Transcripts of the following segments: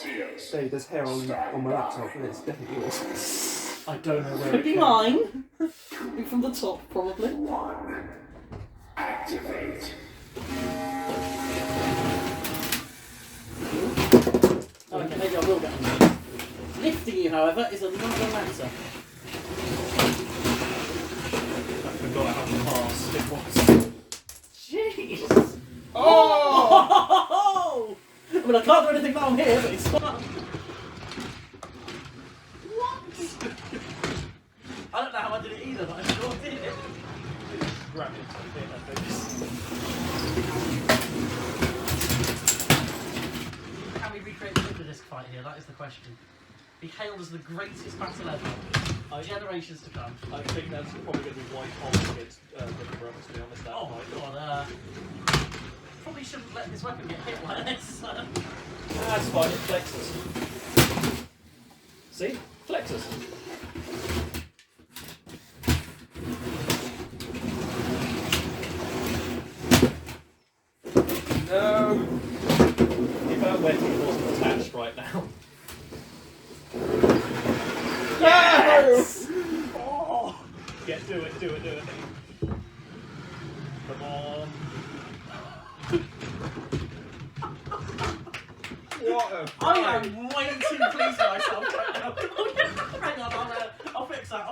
Dave, there's hair on my laptop and it's definitely yours. I don't know where Could be mine. Could be from the top, probably. Activate. Okay, maybe I will get on there. Lifting you, however, is another matter. I forgot how fast it was. Jeez! Oh! I mean, I can't do anything now I'm here, but it's fun. What? I don't know how I did it either, but I sure did it. Grab it, I think. Can we recreate the disc fight here? That is the question. Be hailed as the greatest battle ever. Generations to come. I think that's probably going to be white hot against Rick Brothers, to be honest. That Oh fight. god, probably shouldn't let this weapon get hit like this. That's fine, it flexes. See? Flexes. No! If that weapon wasn't attached right now. Yes! Oh! Yeah, do it. Come on. What a I am way too pleased with myself right now. Hang on, I'll fix that.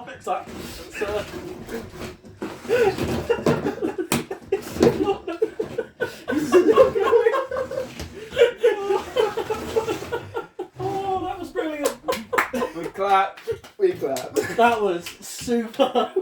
Oh, that was brilliant. We clap. That was super.